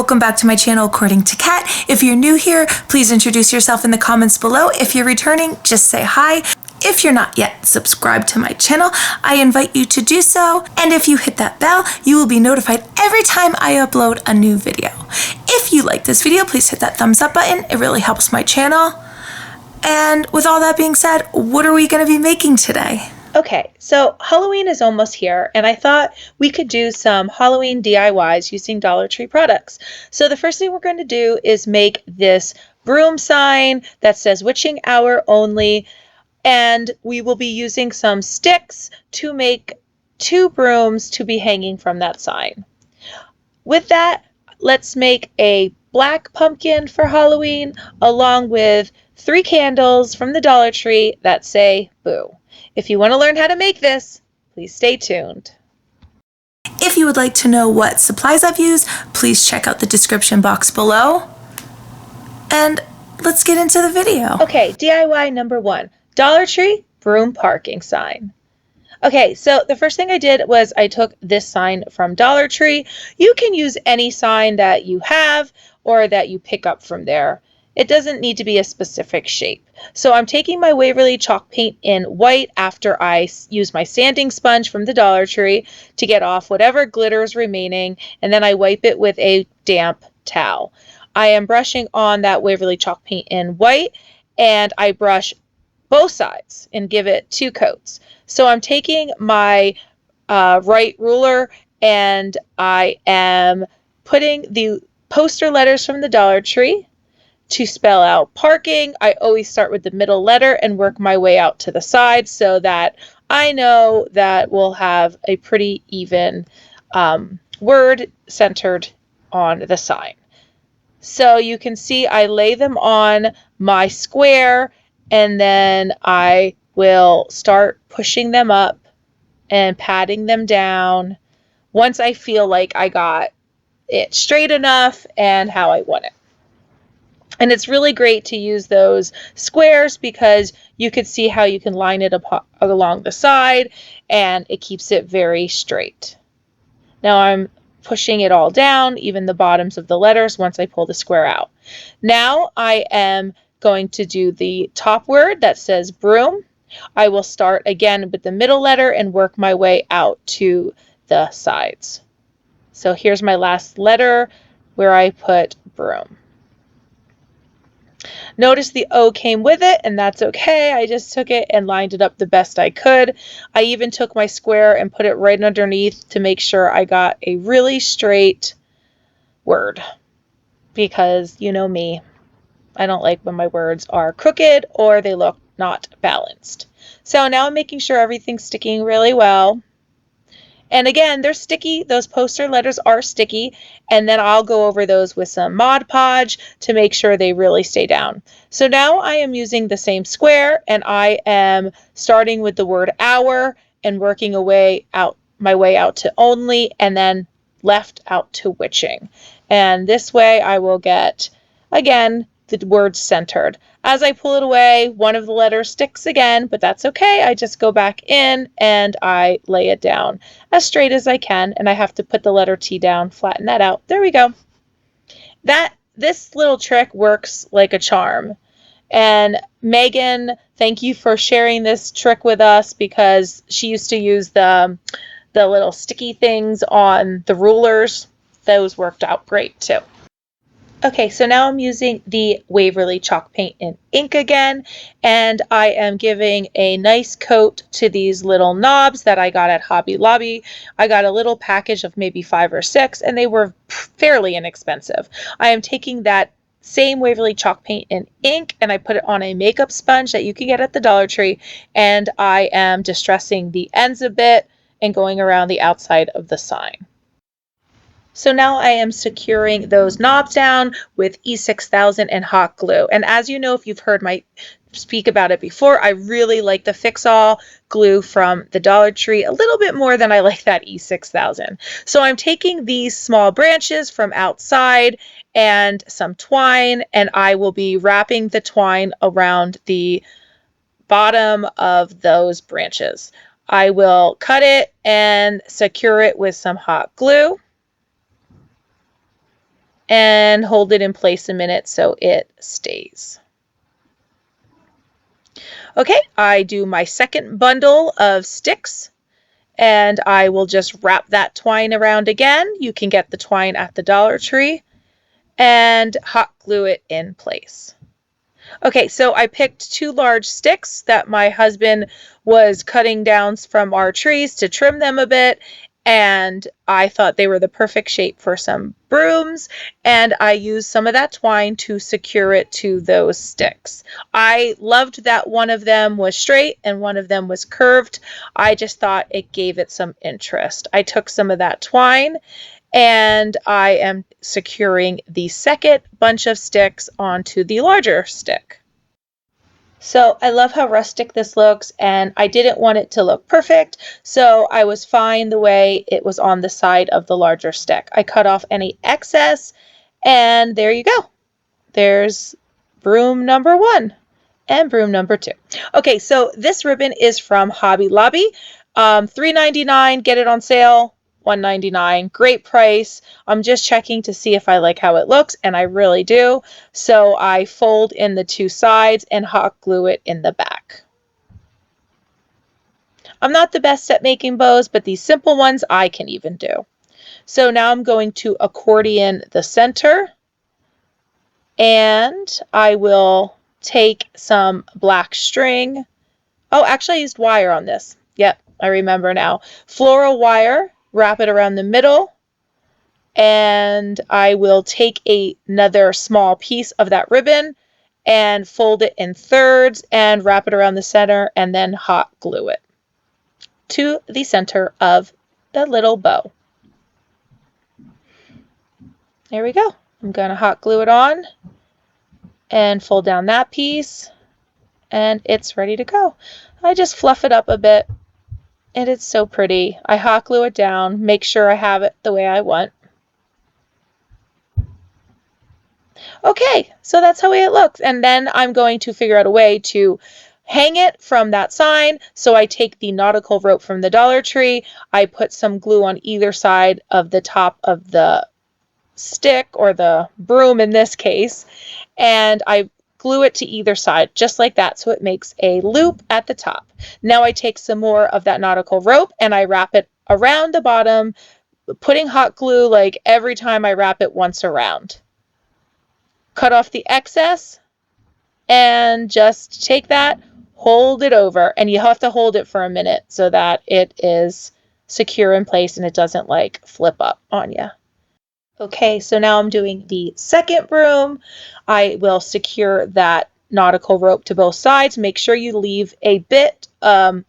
Welcome back to my channel, According to Kat. If you're new here, please introduce yourself in the comments below. If you're returning, just say hi. If you're not yet subscribed to my channel, I invite you to do so. And if you hit that bell, you will be notified every time I upload a new video. If you like this video, please hit that thumbs up button. It really helps my channel. And with all that being said, what are we going to be making today? Okay, so Halloween is almost here, and I thought we could do some Halloween DIYs using Dollar Tree products. So the first thing we're going to do is make this broom sign that says witching hour only, and we will be using some sticks to make 2 brooms to be hanging from that sign. With that, let's make a black pumpkin for Halloween, along with 3 candles from the Dollar Tree that say boo. If you want to learn how to make this, please stay tuned. If you would like to know what supplies I've used, please check out the description box below. And let's get into the video. Okay, DIY number 1, Dollar Tree broom parking sign. Okay, so the first thing I did was I took this sign from Dollar Tree. You can use any sign that you have or that you pick up from there. It doesn't need to be a specific shape. So I'm taking my Waverly Chalk Paint in white after I use my sanding sponge from the Dollar Tree to get off whatever glitter is remaining, and then I wipe it with a damp towel. I am brushing on that Waverly Chalk Paint in white, and I brush both sides and give it 2 coats. So I'm taking my right ruler and I am putting the poster letters from the Dollar Tree. To spell out parking, I always start with the middle letter and work my way out to the side so that I know that we'll have a pretty even word centered on the sign. So you can see I lay them on my square, and then I will start pushing them up and patting them down once I feel like I got it straight enough and how I want it. And it's really great to use those squares because you can see how you can line it up along the side, and it keeps it very straight. Now I'm pushing it all down, even the bottoms of the letters, once I pull the square out. Now I am going to do the top word that says broom. I will start again with the middle letter and work my way out to the sides. So here's my last letter where I put broom. Notice the O came with it, and that's okay. I just took it and lined it up the best I could. I even took my square and put it right underneath to make sure I got a really straight word, because you know me, I don't like when my words are crooked or they look not balanced. So now I'm making sure everything's sticking really well. And again, they're sticky. Those poster letters are sticky. And then I'll go over those with some Mod Podge to make sure they really stay down. So now I am using the same square, and I am starting with the word hour and working my way out to only, and then left out to witching. And this way I will get, again, the word centered. As I pull it away, one of the letters sticks again, but that's okay. I just go back in and I lay it down as straight as I can, and I have to put the letter T down, flatten that out. There we go. This little trick works like a charm. And Megan, thank you for sharing this trick with us, because she used to use the little sticky things on the rulers. Those worked out great too. Okay, so now I'm using the Waverly Chalk Paint in ink again, and I am giving a nice coat to these little knobs that I got at Hobby Lobby. I got a little package of maybe 5 or 6, and they were fairly inexpensive. I am taking that same Waverly Chalk Paint in ink, and I put it on a makeup sponge that you can get at the Dollar Tree, and I am distressing the ends a bit and going around the outside of the sign. So now I am securing those knobs down with E6000 and hot glue. And as you know, if you've heard my speak about it before, I really like the Fix-All glue from the Dollar Tree a little bit more than I like that E6000. So I'm taking these small branches from outside and some twine, and I will be wrapping the twine around the bottom of those branches. I will cut it and secure it with some hot glue. and hold it in place a minute so it stays. Okay, I do my second bundle of sticks, and I will just wrap that twine around again. You can get the twine at the Dollar Tree, and hot glue it in place. Okay, so I picked 2 large sticks that my husband was cutting down from our trees to trim them a bit, and I thought they were the perfect shape for some brooms, and I used some of that twine to secure it to those sticks. I loved that one of them was straight and one of them was curved. I just thought it gave it some interest. I took some of that twine and I am securing the second bunch of sticks onto the larger stick. So I love how rustic this looks, and I didn't want it to look perfect, so I was fine the way it was on the side of the larger stick. I cut off any excess, and there you go. There's broom number 1 and broom number 2. Okay, so this ribbon is from Hobby Lobby. $3.99, get it on sale. $1.99, great price. I'm just checking to see if I like how it looks, and I really do. So I fold in the 2 sides and hot glue it in the back. I'm not the best at making bows, but these simple ones I can even do. So now I'm going to accordion the center, and I will take some black string. Oh, actually I used wire on this. Yep, I remember now. Floral wire. Wrap it around the middle, and I will take another small piece of that ribbon and fold it in thirds and wrap it around the center and then hot glue it to the center of the little bow. There we go. I'm going to hot glue it on and fold down that piece, and it's ready to go. I just fluff it up a bit. And it's so pretty. I hot glue it down, make sure I have it the way I want. Okay, so that's how it looks. And then I'm going to figure out a way to hang it from that sign. So I take the nautical rope from the Dollar Tree. I put some glue on either side of the top of the stick, or the broom in this case, and I glue it to either side just like that, so it makes a loop at the top. Now I take some more of that nautical rope and I wrap it around the bottom, putting hot glue like every time I wrap it once around. Cut off the excess and just take that, hold it over, and you have to hold it for a minute so that it is secure in place and it doesn't like flip up on you. Okay, so now I'm doing the second broom. I will secure that nautical rope to both sides. Make sure you leave a bit at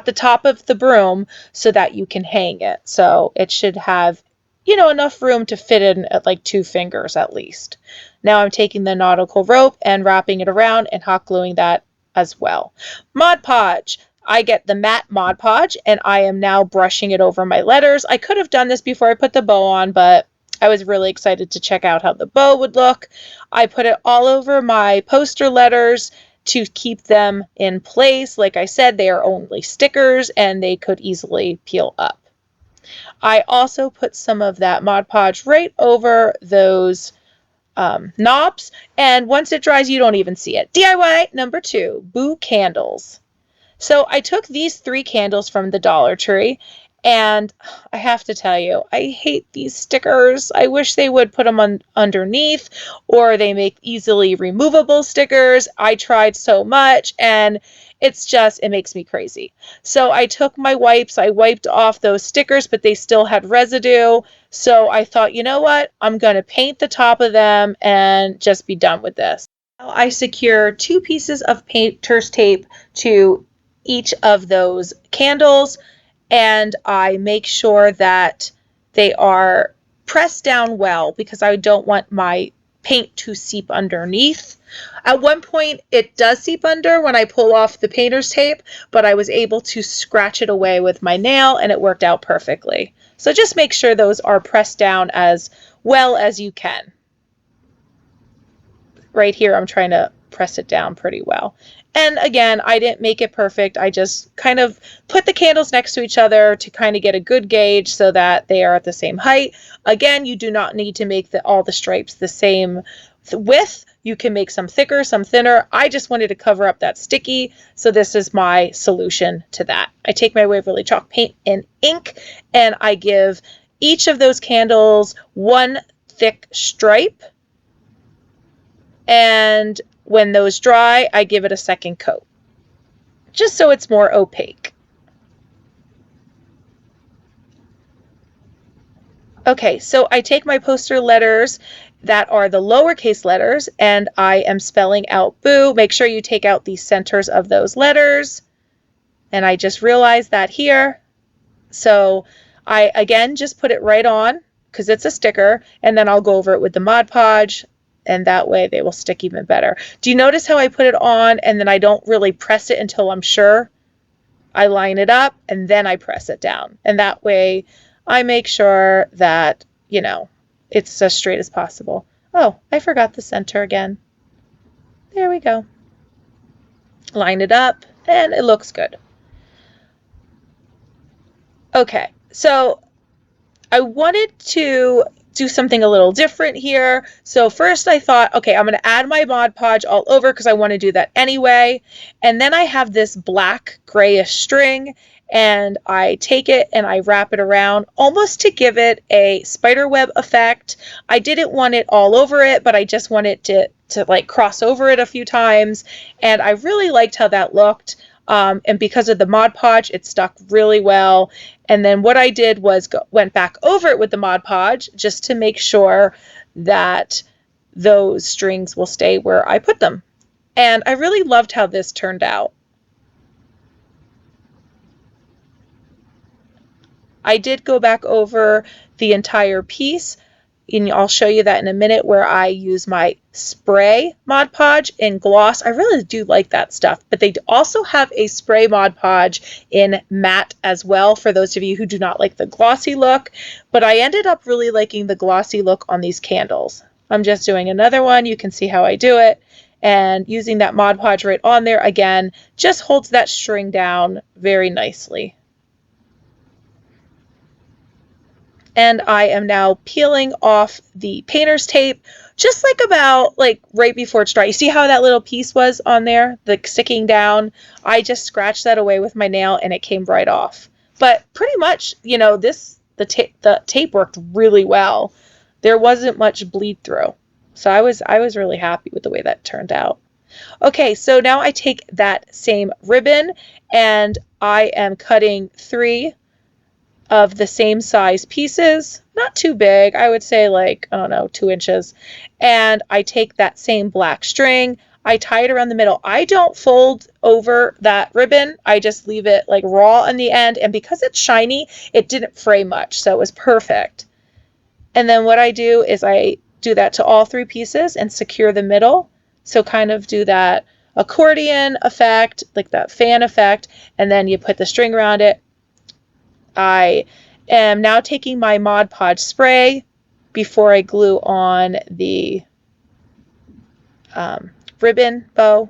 the top of the broom so that you can hang it. So it should have, enough room to fit in at like 2 fingers at least. Now I'm taking the nautical rope and wrapping it around and hot gluing that as well. Mod Podge. I get the matte Mod Podge, and I am now brushing it over my letters. I could have done this before I put the bow on, but I was really excited to check out how the bow would look. I put it all over my poster letters to keep them in place. Like I said, they are only stickers and they could easily peel up. I also put some of that Mod Podge right over those knobs, and once it dries, you don't even see it. DIY number 2, Boo Candles. So I took these 3 candles from the Dollar Tree, and I have to tell you, I hate these stickers. I wish they would put them on underneath, or they make easily removable stickers. I tried so much, and it makes me crazy. So I took my wipes, I wiped off those stickers, but they still had residue. So I thought, you know what? I'm going to paint the top of them and just be done with this. Now I secure 2 pieces of painter's tape to each of those candles, and I make sure that they are pressed down well because I don't want my paint to seep underneath. At one point it does seep under when I pull off the painter's tape, but I was able to scratch it away with my nail and it worked out perfectly. So just make sure those are pressed down as well as you can. Right here I'm trying to press it down pretty well. And again, I didn't make it perfect. I just kind of put the candles next to each other to kind of get a good gauge so that they are at the same height. Again, you do not need to make all the stripes the same width. You can make some thicker, some thinner. I just wanted to cover up that sticky, so this is my solution to that. I take my Waverly Chalk Paint and ink, and I give each of those candles one thick stripe. And when those dry, I give it a second coat, just so it's more opaque. Okay, so I take my poster letters that are the lowercase letters, and I am spelling out boo. Make sure you take out the centers of those letters. And I just realized that here. So I, again, just put it right on because it's a sticker, and then I'll go over it with the Mod Podge, and that way they will stick even better. Do you notice how I put it on and then I don't really press it until I'm sure? I line it up and then I press it down. And that way I make sure that, you know, it's as straight as possible. Oh, I forgot the center again. There we go. Line it up and it looks good. Okay, so I wanted to do something a little different here. So first I thought, okay, I'm going to add my Mod Podge all over because I want to do that anyway. And then I have this black grayish string, and I take it and I wrap it around almost to give it a spider web effect. I didn't want it all over it, but I just wanted to like cross over it a few times. And I really liked how that looked. And because of the Mod Podge, it stuck really well. And then what I did was went back over it with the Mod Podge just to make sure that those strings will stay where I put them. And I really loved how this turned out. I did go back over the entire piece, and I'll show you that in a minute, where I use my spray Mod Podge in gloss. I really do like that stuff, but they also have a spray Mod Podge in matte as well for those of you who do not like the glossy look, but I ended up really liking the glossy look on these candles. I'm just doing another one. You can see how I do it, and using that Mod Podge right on there again just holds that string down very nicely. And I am now peeling off the painter's tape, just like about like right before it's dry. You see how that little piece was on there, like sticking down? I just scratched that away with my nail and it came right off. But pretty much, you know, the tape worked really well. There wasn't much bleed through. So I was really happy with the way that turned out. Okay, so now I take that same ribbon and I am cutting 3 of the same size pieces, not too big, I would say like, I don't know, 2 inches. And I take that same black string, I tie it around the middle. I don't fold over that ribbon. I just leave it like raw on the end. And because it's shiny, it didn't fray much. So it was perfect. And then what I do is I do that to all 3 pieces and secure the middle. So kind of do that accordion effect, like that fan effect. And then you put the string around it. I am now taking my Mod Podge spray before I glue on the ribbon bow.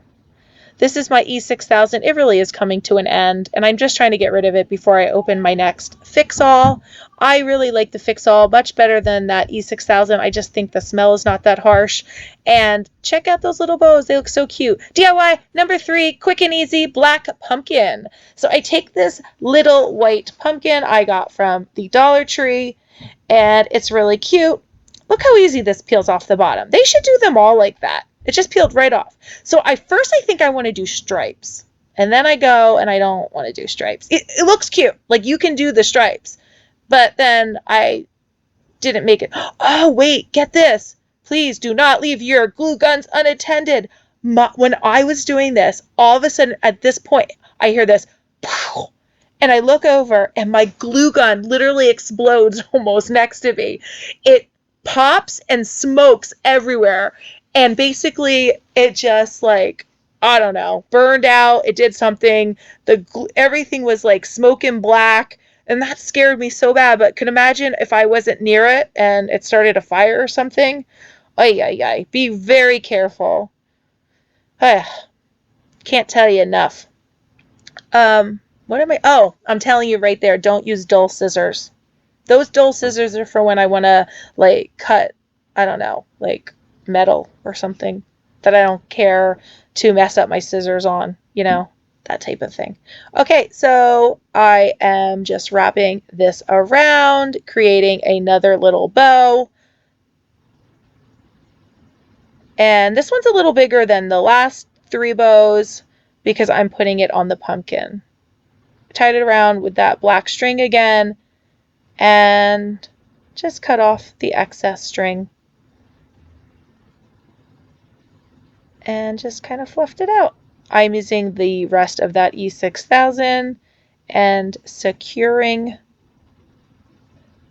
This is my E6000. It really is coming to an end, and I'm just trying to get rid of it before I open my next Fix-All. I really like the Fix-All much better than that E6000. I just think the smell is not that harsh. And check out those little bows. They look so cute. DIY number 3, quick and easy, black pumpkin. So I take this little white pumpkin I got from the Dollar Tree, and it's really cute. Look how easy this peels off the bottom. They should do them all like that. It just peeled right off. So I think I want to do stripes. And then I go and I don't want to do stripes. It looks cute. Like you can do the stripes. But then I didn't make it. Oh, wait, get this. Please do not leave your glue guns unattended. When I was doing this, all of a sudden at this point, I hear this. And I look over and my glue gun literally explodes almost next to me. It pops and smokes everywhere. And basically, it just like, I don't know, burned out. It did something. Everything was like smoking black. And that scared me so bad. But could imagine if I wasn't near it and it started a fire or something. Ay, ay, ay. Be very careful. Can't tell you enough. What am I? Oh, I'm telling you right there, don't use dull scissors. Those dull scissors are for when I want to, like, cut, I don't know, like metal or something that I don't care to mess up my scissors on, you know, that type of thing. Okay, so I am just wrapping this around, creating another little bow. And this one's a little bigger than the last 3 bows because I'm putting it on the pumpkin. Tied it around with that black string again and just cut off the excess string and just kind of fluffed it out. I'm using the rest of that E6000 and securing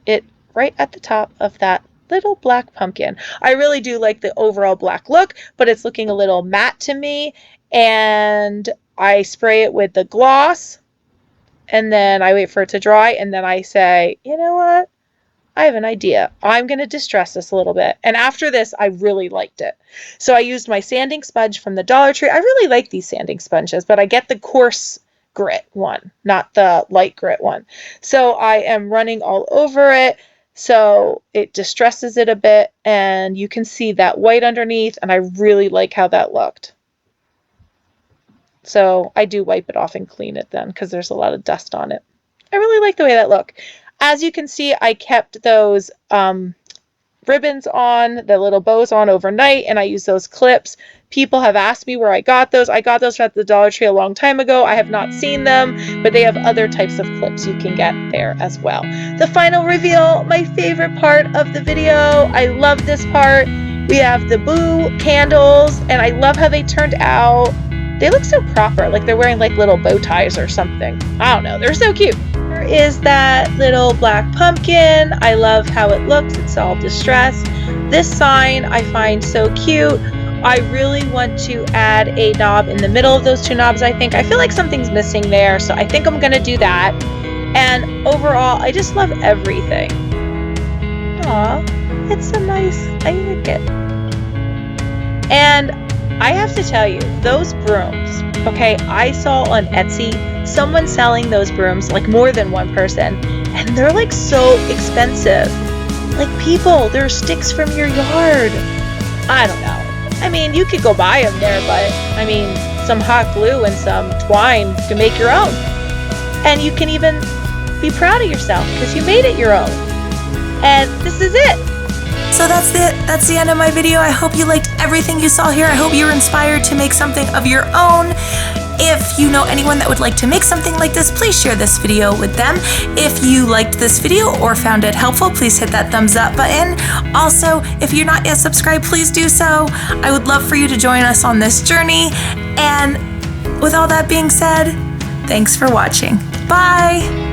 it right at the top of that little black pumpkin. I really do like the overall black look, but it's looking a little matte to me, and I spray it with the gloss and then I wait for it to dry, and then I say, you know what? I have an idea. I'm going to distress this a little bit. And after this, I really liked it. So I used my sanding sponge from the Dollar Tree. I really like these sanding sponges, but I get the coarse grit one, not the light grit one. So I am running all over it, so it distresses it a bit, and you can see that white underneath, and I really like how that looked. So I do wipe it off and clean it then because there's a lot of dust on it. I really like the way that looked. As you can see, I kept those ribbons on, the little bows on overnight, and I use those clips. People have asked me where I got those. I got those at the Dollar Tree a long time ago. I have not seen them, but they have other types of clips you can get there as well. The final reveal, my favorite part of the video. I love this part. We have the Boo candles, and I love how they turned out. They look so proper, like they're wearing like little bow ties or something. I don't know, they're so cute. Here is that little black pumpkin. I love how it looks, it's all distressed. This sign I find so cute. I really want to add a knob in the middle of those 2 knobs, I think. I feel like something's missing there, so I think I'm gonna do that. And overall, I just love everything. Aw, it's so nice, I like it. And I have to tell you, those brooms, okay, I saw on Etsy someone selling those brooms, like more than one person, and they're like so expensive. Like, people, they're sticks from your yard. I don't know. I mean, you could go buy them there, but I mean, some hot glue and some twine to make your own. And you can even be proud of yourself because you made it your own. And this is it. So that's the end of my video. I hope you liked everything you saw here. I hope you were inspired to make something of your own. If you know anyone that would like to make something like this, please share this video with them. If you liked this video or found it helpful, please hit that thumbs up button. Also, if you're not yet subscribed, please do so. I would love for you to join us on this journey. And with all that being said, thanks for watching. Bye!